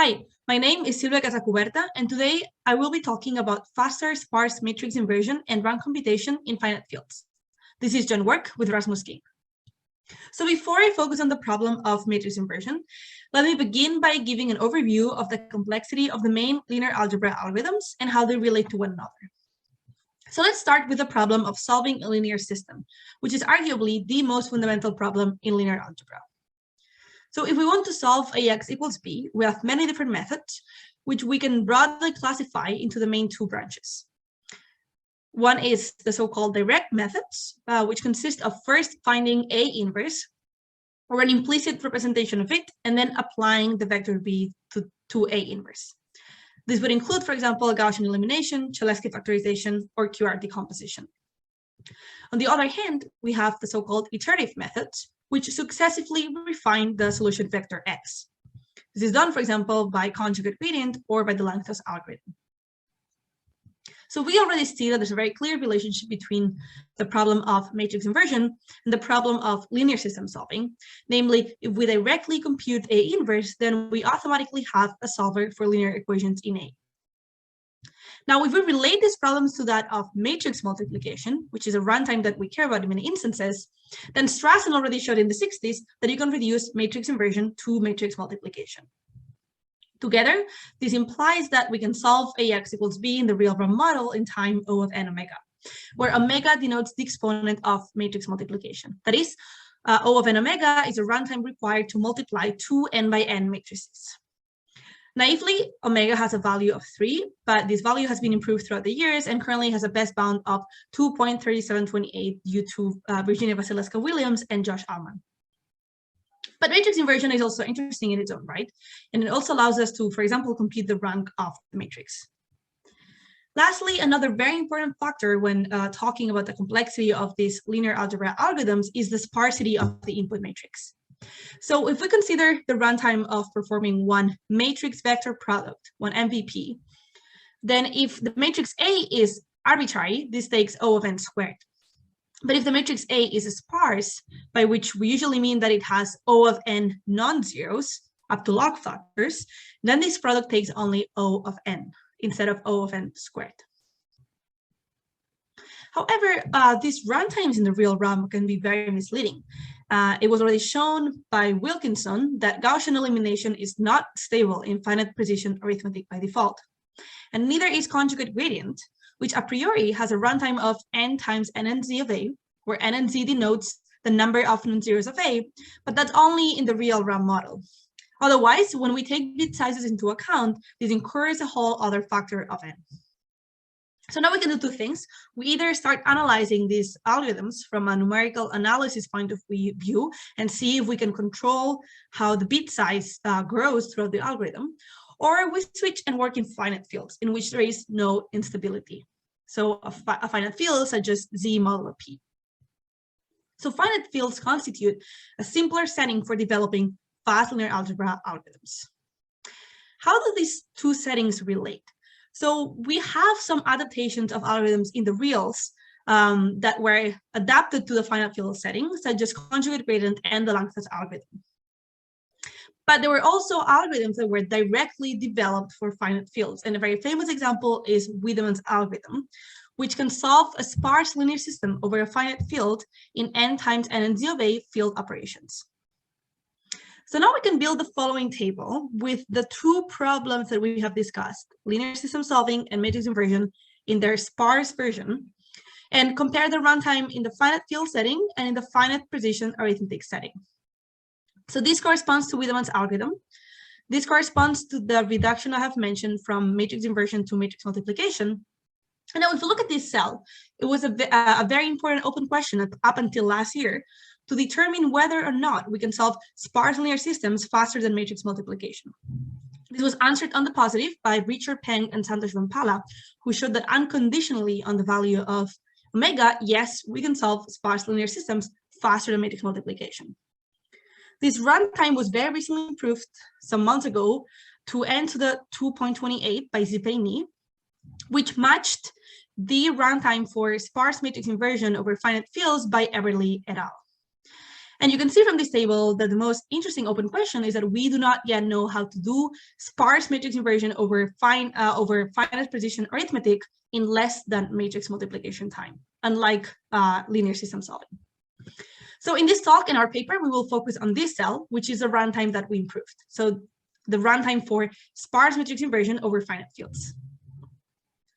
Hi, my name is Sílvia Casacuberta, and today I will be talking about faster sparse matrix inversion and rank computation in finite fields. This is joint work with Rasmus Kyng. So before I focus on the problem of matrix inversion, let me begin by giving an overview of the complexity of the main linear algebra algorithms and how they relate to one another. So let's start with the problem of solving a linear system, which is arguably the most fundamental problem in linear algebra. So if we want to solve AX equals B, we have many different methods, which we can broadly classify into the main two branches. One is the so-called direct methods, which consist of first finding A inverse, or an implicit representation of it, and then applying the vector B to A inverse. This would include, for example, Gaussian elimination, Cholesky factorization, or QR decomposition. On the other hand, we have the so-called iterative methods, which successively refine the solution vector X. This is done, for example, by conjugate gradient or by the Langtos algorithm. So we already see that there's a very clear relationship between the problem of matrix inversion and the problem of linear system solving. Namely, if we directly compute A inverse, then we automatically have a solver for linear equations in A. Now, if we relate these problems to that of matrix multiplication, which is a runtime that we care about in many instances, then Strassen already showed in the 60s that you can reduce matrix inversion to matrix multiplication. Together, this implies that we can solve AX equals B in the real RAM model in time O of n omega, where omega denotes the exponent of matrix multiplication. That is, O of n omega is a runtime required to multiply two n by n matrices. Naively, omega has a value of 3, but this value has been improved throughout the years and currently has a best bound of 2.3728 due to Virginia Vasilevska-Williams and Josh Allman. But matrix inversion is also interesting in its own right, and it also allows us to, for example, compute the rank of the matrix. Lastly, another very important factor when talking about the complexity of these linear algebra algorithms is the sparsity of the input matrix. So if we consider the runtime of performing one matrix vector product, one MVP, then if the matrix A is arbitrary, this takes O of n squared. But if the matrix A is sparse, by which we usually mean that it has O of n non-zeros up to log factors, then this product takes only O of n instead of O of n squared. However, these runtimes in the real RAM can be very misleading. It was already shown by Wilkinson that Gaussian elimination is not stable in finite precision arithmetic by default. And neither is conjugate gradient, which a priori has a runtime of n times n and z of A, where n and z denotes the number of non-zeros of A, but that's only in the real RAM model. Otherwise, when we take bit sizes into account, this incurs a whole other factor of n. So now we can do two things. We either start analyzing these algorithms from a numerical analysis point of view and see if we can control how the bit size grows throughout the algorithm, or we switch and work in finite fields in which there is no instability. So a finite field such as Z modulo P. So finite fields constitute a simpler setting for developing fast linear algebra algorithms. How do these two settings relate? So we have some adaptations of algorithms in the reals that were adapted to the finite field setting, such as conjugate gradient and the Langtos algorithm. But there were also algorithms that were directly developed for finite fields. And a very famous example is Wiedemann's algorithm, which can solve a sparse linear system over a finite field in n times n and z of A field operations. So now we can build the following table with the two problems that we have discussed, linear system solving and matrix inversion in their sparse version, and compare the runtime in the finite field setting and in the finite precision arithmetic setting. So this corresponds to Wiedemann's algorithm. This corresponds to the reduction I have mentioned from matrix inversion to matrix multiplication. And now if you look at this cell, it was a very important open question up until last year to determine whether or not we can solve sparse linear systems faster than matrix multiplication. This was answered on the positive by Richard Peng and Santosh Vampala, who showed that unconditionally on the value of omega, yes, we can solve sparse linear systems faster than matrix multiplication. This runtime was very recently improved some months ago to n to the 2.28 by Zipei, which matched the runtime for sparse matrix inversion over finite fields by Eberle et al. And you can see from this table that the most interesting open question is that we do not yet know how to do sparse matrix inversion over finite precision arithmetic in less than matrix multiplication time, unlike linear system solving. So in this talk, in our paper, we will focus on this cell, which is the runtime that we improved. So the runtime for sparse matrix inversion over finite fields.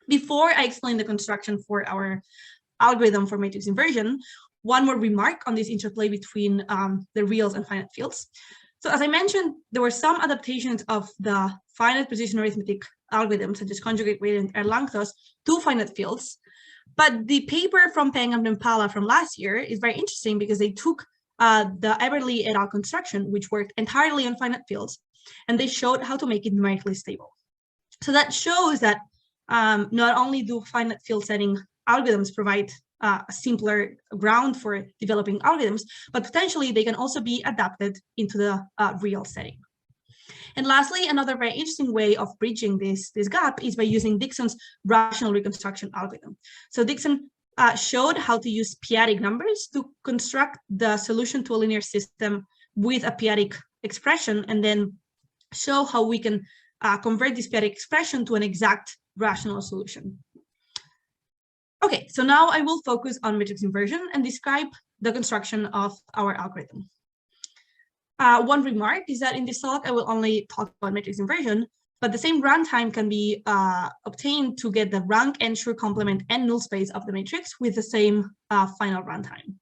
Before I explain the construction for our algorithm for matrix inversion, one more remark on this interplay between the reals and finite fields. So as I mentioned, there were some adaptations of the finite precision arithmetic algorithms, such as conjugate gradient and Langtos, to finite fields. But the paper from Peng and Impala from last year is very interesting because they took the Eberle et al. Construction, which worked entirely on finite fields, and they showed how to make it numerically stable. So that shows that not only do finite field setting algorithms provide a simpler ground for developing algorithms, but potentially they can also be adapted into the real setting. And lastly, another very interesting way of bridging this gap is by using Dixon's rational reconstruction algorithm. So Dixon showed how to use p-adic numbers to construct the solution to a linear system with a p-adic expression, and then show how we can convert this p-adic expression to an exact rational solution. Okay, so now I will focus on matrix inversion and describe the construction of our algorithm. One remark is that in this talk, I will only talk about matrix inversion, but the same runtime can be obtained to get the rank, ensure, complement, and null space of the matrix with the same final runtime.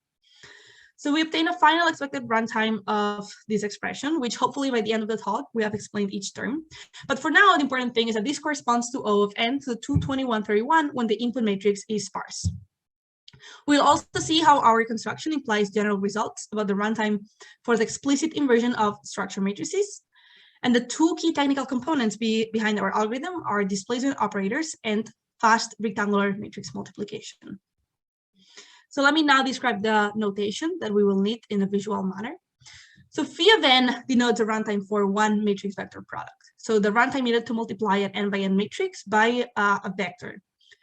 So we obtain a final expected runtime of this expression, which hopefully by the end of the talk, we have explained each term. But for now, the important thing is that this corresponds to O of n to the 22131 when the input matrix is sparse. We'll also see how our construction implies general results about the runtime for the explicit inversion of structure matrices. And the two key technical components behind our algorithm are displacement operators and fast rectangular matrix multiplication. So let me now describe the notation that we will need in a visual manner. So phi of n denotes a runtime for one matrix vector product. So the runtime needed to multiply an n by n matrix by a vector.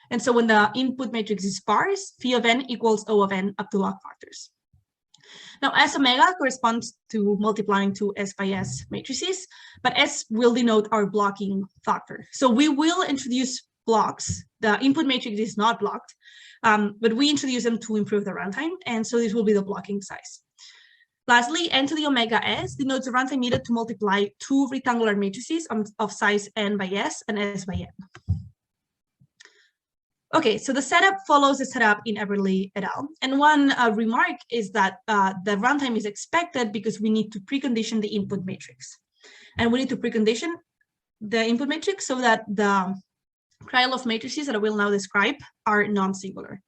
And so when the input matrix is sparse, phi of n equals O of n up to log factors. Now, S omega corresponds to multiplying two S by S matrices, but S will denote our blocking factor. So we will introduce blocks. The input matrix is not blocked, but we introduce them to improve the runtime, and so this will be the blocking size. Lastly, n to the omega s denotes the runtime needed to multiply two rectangular matrices of size n by s and s by n. Okay, so the setup follows the setup in Eberle et al. And one remark is that the runtime is expected because we need to precondition the input matrix. And we need to precondition the input matrix so that the Krylov matrices that I will now describe are non-singular.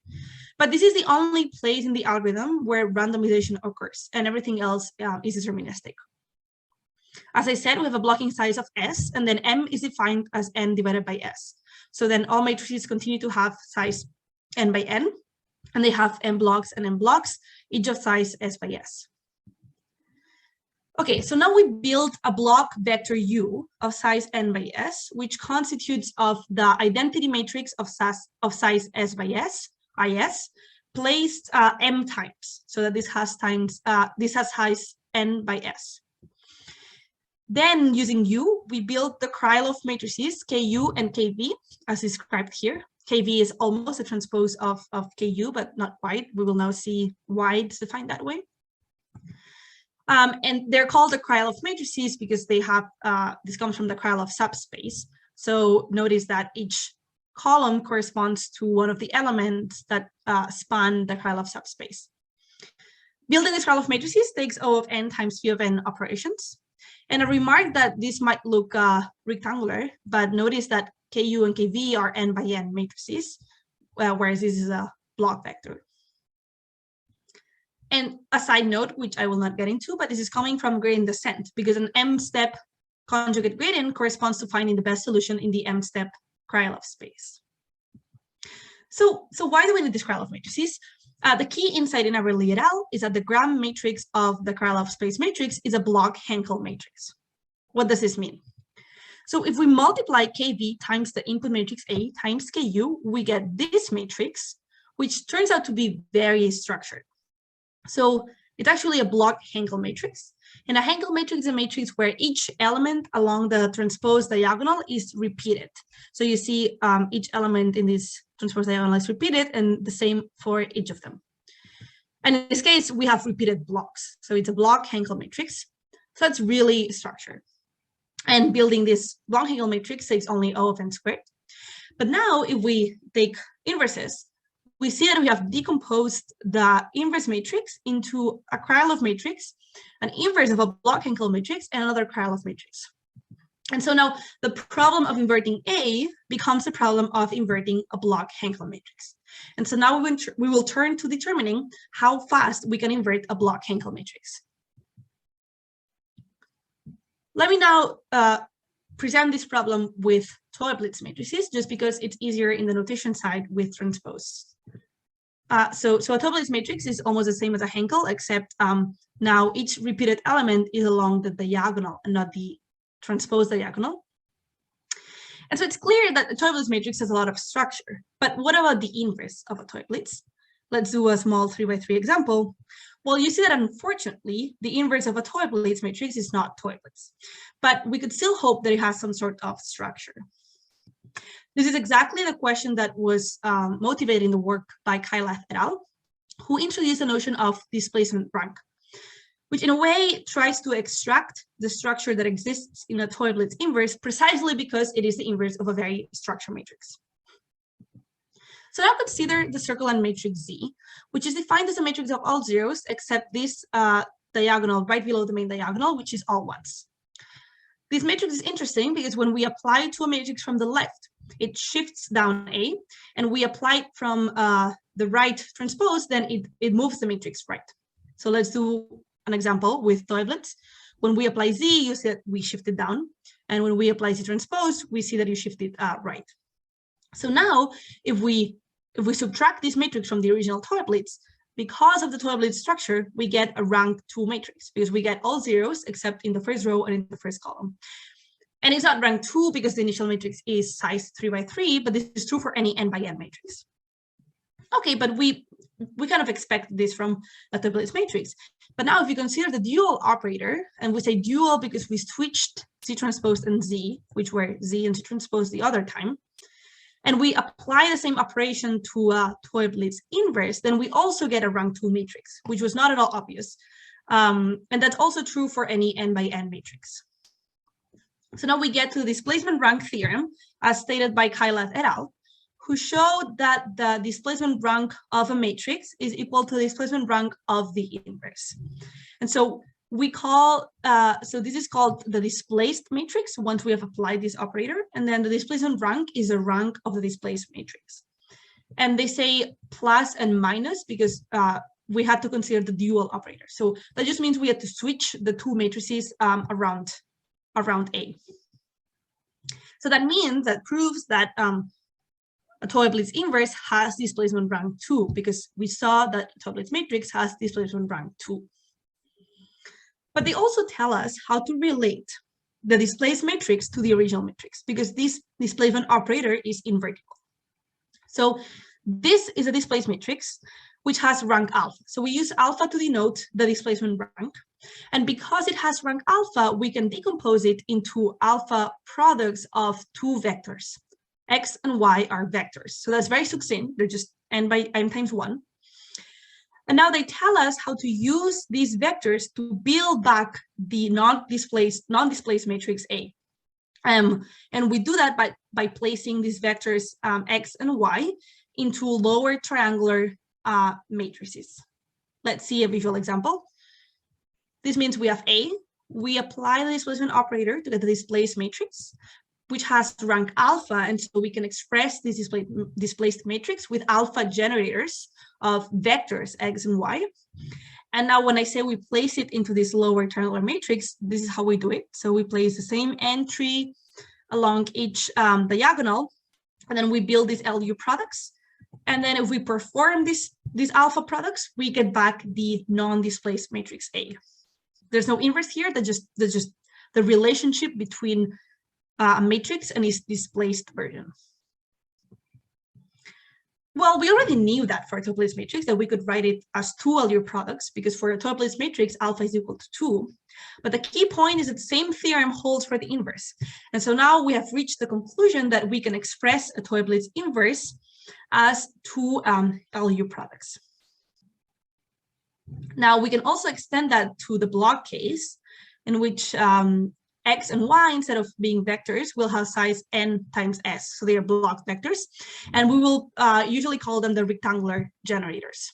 But this is the only place in the algorithm where randomization occurs, and everything else is deterministic. As I said, we have a blocking size of S, and then M is defined as N divided by S. So then all matrices continue to have size N by N, and they have M blocks and N blocks, each of size S by S. Okay, so now we build a block vector U of size N by S, which constitutes of the identity matrix of size S by S, IS, placed M times, so that this has size N by S. Then using U, we build the Krylov matrices KU and KV, as described here. KV is almost a transpose of KU, but not quite. We will now see why it's defined that way. And they're called the Krylov matrices because they have, this comes from the Krylov subspace. So notice that each column corresponds to one of the elements that span the Krylov subspace. Building these Krylov matrices takes O of n times phi of n operations. And a remark that this might look rectangular, but notice that KU and KV are n by n matrices, whereas this is a block vector. And a side note, which I will not get into, but this is coming from gradient descent, because an m-step conjugate gradient corresponds to finding the best solution in the m-step Krylov space. So why do we need these Krylov matrices? The key insight in Eberle et al. Is that the gram matrix of the Krylov space matrix is a block HANKEL matrix. What does this mean? So if we multiply KV times the input matrix A times KU, we get this matrix, which turns out to be very structured. So It's actually a block HANKEL matrix. And a HANKEL matrix is a matrix where each element along the transposed diagonal is repeated. So you see each element in this transposed diagonal is repeated, and the same for each of them. And in this case, we have repeated blocks. So it's a block HANKEL matrix. So it's really structured. And building this block HANKEL matrix takes only O of n squared. But now if we take inverses, we see that we have decomposed the inverse matrix into a Krylov matrix, an inverse of a block HANKEL matrix, and another Krylov matrix. And so now the problem of inverting A becomes the problem of inverting a block HANKEL matrix. And so now we will turn to determining how fast we can invert a block HANKEL matrix. Let me now present this problem with Toeplitz matrices, just because it's easier in the notation side with transpose. So a Toeplitz matrix is almost the same as a HANKEL, except now each repeated element is along the diagonal and not the transposed diagonal. And so it's clear that a Toeplitz matrix has a lot of structure. But what about the inverse of a Toeplitz? Let's do a small 3x3 example. Well, you see that unfortunately, the inverse of a Toeplitz matrix is not Toeplitz, but we could still hope that it has some sort of structure. This is exactly the question that was motivating the work by Kyng et al., who introduced the notion of displacement rank, which in a way tries to extract the structure that exists in a Toeplitz inverse precisely because it is the inverse of a very structured matrix. So now consider the circle and matrix Z, which is defined as a matrix of all zeros except this diagonal right below the main diagonal, which is all ones. This matrix is interesting because when we apply it to a matrix from the left, it shifts down A, and we apply it from the right transpose, then it moves the matrix right. So let's do an example with Toeplitz. When we apply Z, you see that we shift it down, and when we apply Z transpose, we see that you shift it right. So now, if we subtract this matrix from the original Toeplitz, because of the Toeplitz structure, we get a rank 2 matrix because we get all zeros except in the first row and in the first column. And it's not rank 2 because the initial matrix is size 3x3, but this is true for any n by n matrix. Okay, but we kind of expect this from a Toeplitz matrix. But now if you consider the dual operator, and we say dual because we switched Z transpose and Z, which were Z and Z transpose the other time, and we apply the same operation to a Toeplitz inverse, then we also get a rank 2 matrix, which was not at all obvious. And that's also true for any n by n matrix. So now we get to the displacement rank theorem, as stated by Kyng et al., who showed that the displacement rank of a matrix is equal to the displacement rank of the inverse. And so we call, so this is called the displaced matrix once we have applied this operator, and then the displacement rank is the rank of the displaced matrix. And they say plus and minus because we had to consider the dual operator. So that just means we had to switch the two matrices around A. So that means, that proves that a Toeplitz inverse has displacement rank 2 because we saw that a Toeplitz matrix has displacement rank 2. But they also tell us how to relate the displaced matrix to the original matrix because this displacement operator is invertible. So this is a displaced matrix which has rank alpha. So we use alpha to denote the displacement rank. And because it has rank alpha, we can decompose it into alpha products of two vectors. X and Y are vectors. So that's very succinct. They're just n by n times 1. And now they tell us how to use these vectors to build back the non-displaced matrix A. And we do that by placing these vectors X and Y into lower triangular matrices. Let's see a visual example. This means we have A. We apply the displacement operator to get the displaced matrix, which has rank alpha, and so we can express this displaced matrix with alpha generators of vectors X and Y. And now when I say we place it into this lower triangular matrix, this is how we do it. So we place the same entry along each diagonal, and then we build these LU products. And then if we perform these alpha products, we get back the non-displaced matrix A. There's no inverse here, that's just the relationship between a matrix and its displaced version. Well, we already knew that for a total matrix that we could write it as two LU products, because for a total matrix, alpha is equal to 2. But the key point is that the same theorem holds for the inverse. And so now we have reached the conclusion that we can express a total inverse as two LU products. Now we can also extend that to the block case, in which x and y, instead of being vectors, will have size n times s. So they are block vectors. And we will usually call them the rectangular generators.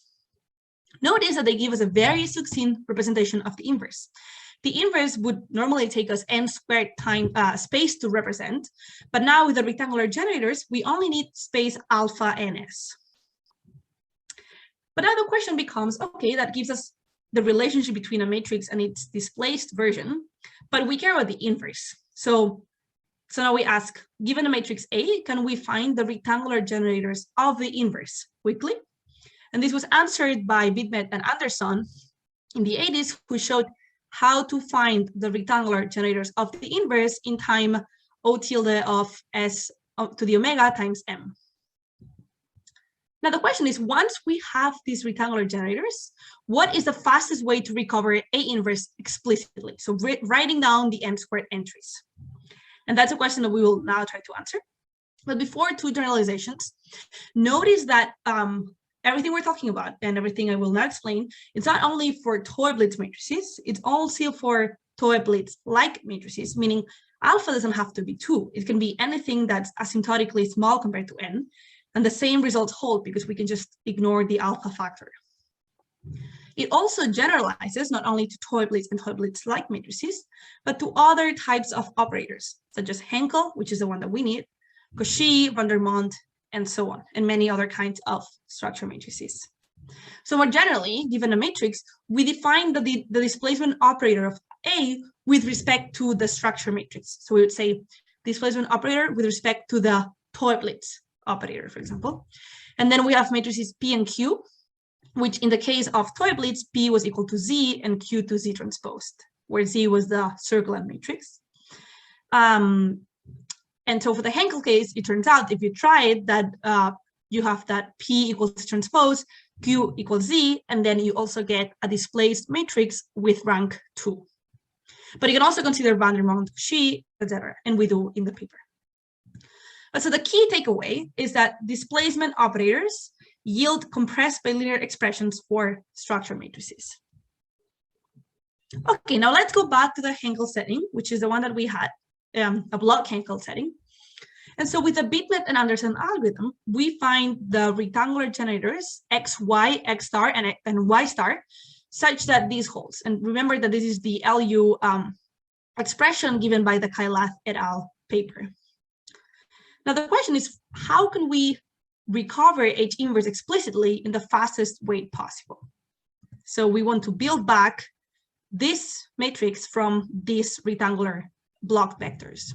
Notice that they give us a very succinct representation of the inverse. The inverse would normally take us n squared time space to represent. But now with the rectangular generators, we only need space alpha ns. But now the question becomes, okay, that gives us the relationship between a matrix and its displaced version, but we care about the inverse. So now we ask, given a matrix A, can we find the rectangular generators of the inverse quickly? And this was answered by Vidmet and Anderson in the 80s, who showed how to find the rectangular generators of the inverse in time O tilde of s to the omega times m. Now the question is, once we have these rectangular generators, what is the fastest way to recover A inverse explicitly? So writing down the n squared entries. And that's a question that we will now try to answer. But before, two generalizations. Notice that everything we're talking about and everything I will now explain, it's not only for Toeplitz matrices, it's also for Toeplitz-like matrices, meaning alpha doesn't have to be 2. It can be anything that's asymptotically small compared to n. And the same results hold because we can just ignore the alpha factor. It also generalizes not only to Toeplitz and Toeplitz-like matrices, but to other types of operators, such as HANKEL, which is the one that we need, Cauchy, van der Monde, and so on, and many other kinds of structure matrices. So more generally, given a matrix, we define the displacement operator of A with respect to the structure matrix. So we would say displacement operator with respect to the Toeplitz operator, for example. And then we have matrices P and Q, which in the case of Toeplitz, P was equal to Z and Q to Z transposed, where Z was the circulant matrix. And so for the HANKEL case, it turns out if you try it, that you have that P equals transpose, Q equals Z, and then you also get a displaced matrix with rank 2. But you can also consider van der Monde, Cauchy, etc., and we do in the paper. So the key takeaway is that displacement operators yield compressed bilinear expressions for structure matrices. Okay, now let's go back to the HANKEL setting, which is the one that we had, a block HANKEL setting. And so with the Vidmet and Anderson algorithm, we find the rectangular generators x, y, x star, and y star, such that this holds. And remember that this is the LU expression given by the Kailath et al. Paper. Now the question is, how can we recover H inverse explicitly in the fastest way possible? So we want to build back this matrix from these rectangular block vectors.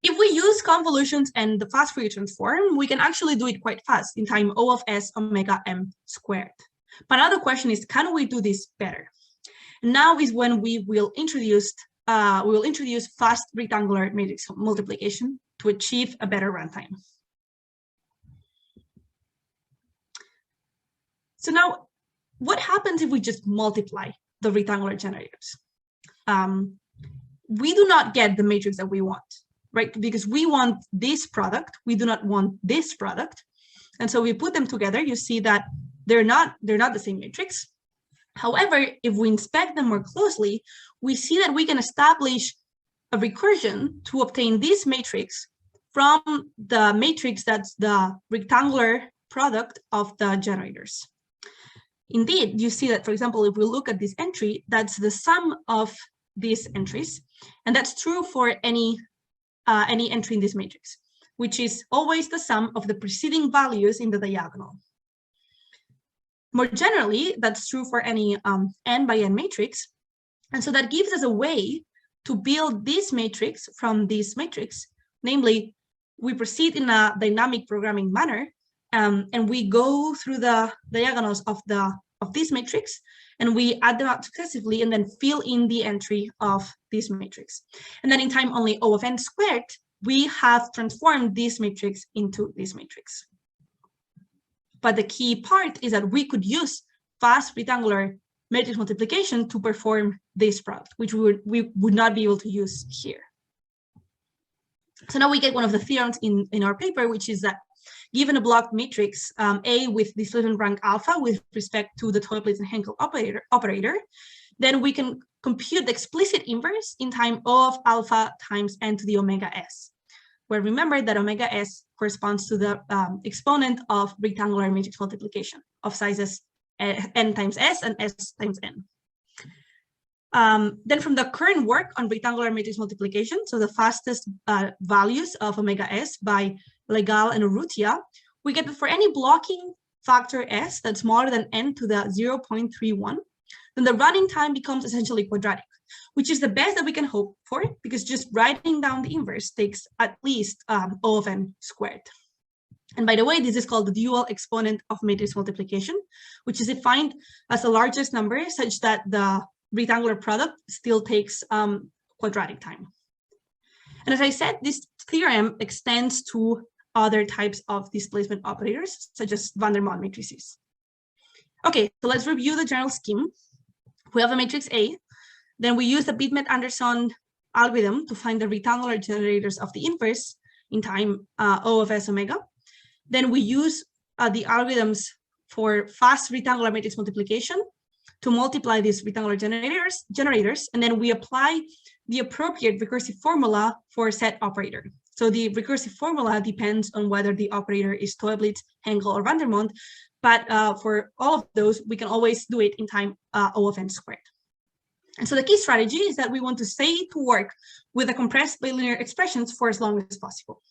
If we use convolutions and the fast Fourier transform, we can actually do it quite fast in time O of s omega m squared. But another question is, can we do this better? Now is when we will introduce fast rectangular matrix multiplication to achieve a better runtime. So now, what happens if we just multiply the rectangular generators? We do not get the matrix that we want, right? Because we want this product, we do not want this product. And so we put them together, you see that they're not the same matrix. However, if we inspect them more closely, we see that we can establish a recursion to obtain this matrix from the matrix that's the rectangular product of the generators. Indeed, you see that, for example, if we look at this entry, that's the sum of these entries, and that's true for any entry in this matrix, which is always the sum of the preceding values in the diagonal. More generally, that's true for any n by n matrix. And so that gives us a way to build this matrix from this matrix. Namely, we proceed in a dynamic programming manner, and we go through the diagonals of this matrix, and we add them up successively and then fill in the entry of this matrix. And then in time only O of n squared, we have transformed this matrix into this matrix. But the key part is that we could use fast rectangular matrix multiplication to perform this product, which we would not be able to use here. So now we get one of the theorems in our paper, which is that given a blocked matrix A with displacement rank alpha with respect to the Toeplitz and HANKEL operator, then we can compute the explicit inverse in time O of alpha times n to the omega s, where remember that omega s corresponds to the exponent of rectangular matrix multiplication of sizes n times s and s times n. Then from the current work on rectangular matrix multiplication, so the fastest values of omega s by Legal and Urrutia, we get that for any blocking factor s that's smaller than n to the 0.31, then the running time becomes essentially quadratic, which is the best that we can hope for, because just writing down the inverse takes at least O of n squared. And by the way, this is called the dual exponent of matrix multiplication, which is defined as the largest number such that the rectangular product still takes quadratic time. And as I said, this theorem extends to other types of displacement operators, such as van der Waals matrices. Okay, so let's review the general scheme. We have a matrix A, then we use the Bittman-Anderson algorithm to find the rectangular generators of the inverse in time O of s omega. Then we use the algorithms for fast rectangular matrix multiplication to multiply these rectangular generators, and then we apply the appropriate recursive formula for set operator. So the recursive formula depends on whether the operator is Toeplitz, HANKEL, or van der Waals, but for all of those, we can always do it in time O of n squared. And so the key strategy is that we want to stay to work with the compressed bilinear expressions for as long as possible.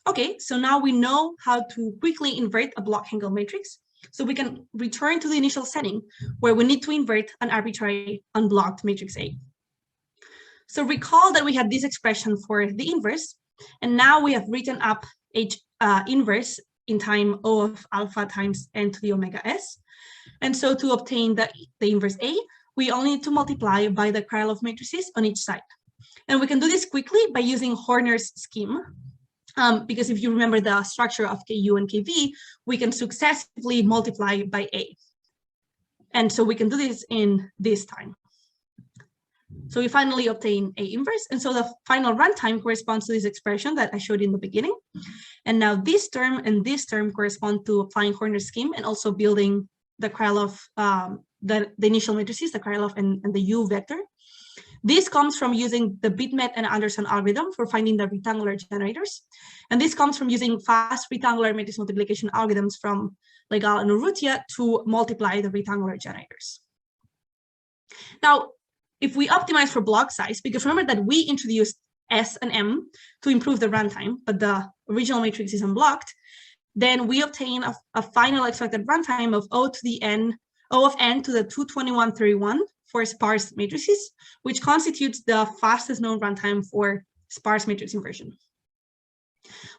Okay, so now we know how to quickly invert a block HANKEL matrix. So we can return to the initial setting where we need to invert an arbitrary unblocked matrix A. So recall that we had this expression for the inverse, and now we have written up H inverse in time O of alpha times n to the omega s. And so to obtain the inverse A, we only need to multiply by the Krylov matrices on each side. And we can do this quickly by using Horner's scheme. Because if you remember the structure of Ku and Kv, we can successively multiply by A. And so we can do this in this time. So we finally obtain A inverse. And so the final runtime corresponds to this expression that I showed in the beginning. And now this term and this term correspond to applying Horner's scheme and also building the Krylov, the initial matrices, the Krylov and the U vector. This comes from using the Bittman and Anderson algorithm for finding the rectangular generators. And this comes from using fast rectangular matrix multiplication algorithms from Legal and Urrutia to multiply the rectangular generators. Now, if we optimize for block size, because remember that we introduced S and M to improve the runtime, but the original matrix is unblocked, then we obtain a final expected runtime of O of n to the 22131 for sparse matrices, which constitutes the fastest known runtime for sparse matrix inversion.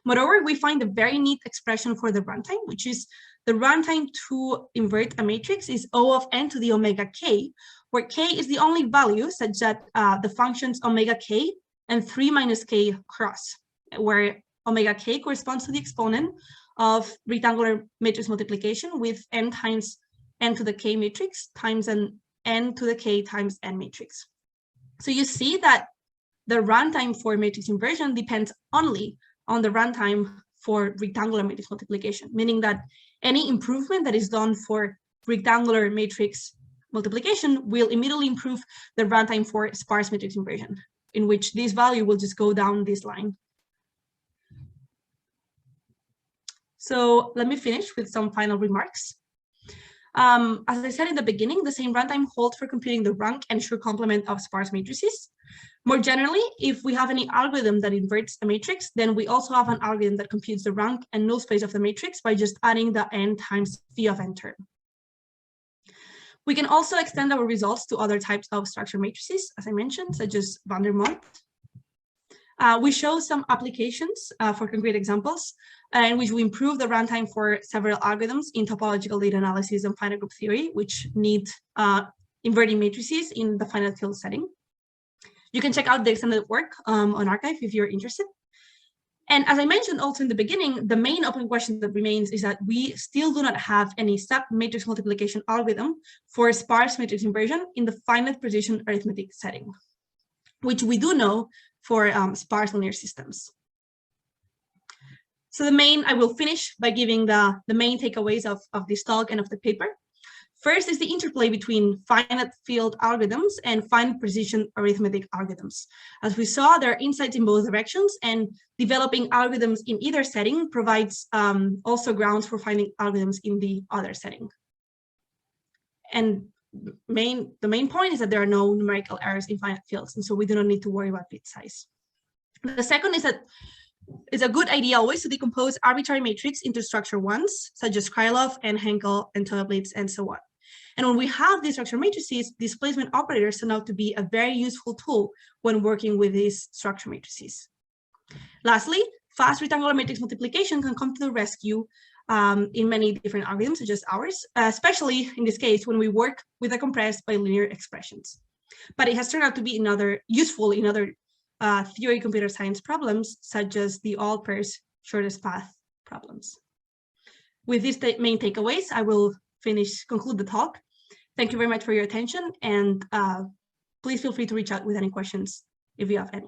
Moreover, we find a very neat expression for the runtime, which is the runtime to invert a matrix is O of n to the omega k, where k is the only value such that the functions omega k and 3 minus k cross, where omega k corresponds to the exponent of rectangular matrix multiplication with n times n to the k matrix times an n to the k times n matrix. So you see that the runtime for matrix inversion depends only on the runtime for rectangular matrix multiplication, meaning that any improvement that is done for rectangular matrix multiplication will immediately improve the runtime for sparse matrix inversion, in which this value will just go down this line. So let me finish with some final remarks. As I said in the beginning, the same runtime holds for computing the rank and Schur complement of sparse matrices. More generally, if we have any algorithm that inverts a matrix, then we also have an algorithm that computes the rank and null space of the matrix by just adding the n times phi of n term. We can also extend our results to other types of structured matrices, as I mentioned, such as van der Waals. We show some applications for concrete examples in which we improve the runtime for several algorithms in topological data analysis and finite group theory, which need inverting matrices in the finite field setting. You can check out the extended work on arXiv if you're interested. And as I mentioned also in the beginning, the main open question that remains is that we still do not have any sub-matrix multiplication algorithm for sparse matrix inversion in the finite precision arithmetic setting, which we do know for sparse linear systems. So I will finish by giving the main takeaways of this talk and of the paper. First is the interplay between finite field algorithms and finite precision arithmetic algorithms. As we saw, there are insights in both directions, and developing algorithms in either setting provides also grounds for finding algorithms in the other setting. And the main point is that there are no numerical errors in finite fields, and so we do not need to worry about bit size. The second is that it's a good idea always to decompose arbitrary matrix into structure ones, such as Krylov and HANKEL and Toeplitz and so on. And when we have these structure matrices, displacement operators turn out to be a very useful tool when working with these structure matrices. Lastly, fast rectangular matrix multiplication can come to the rescue in many different algorithms, such as ours, especially in this case when we work with a compressed bilinear expressions. But it has turned out to be useful in other theory computer science problems, such as the all pairs shortest path problems. With these main takeaways, I will conclude the talk. Thank you very much for your attention, and please feel free to reach out with any questions if you have any.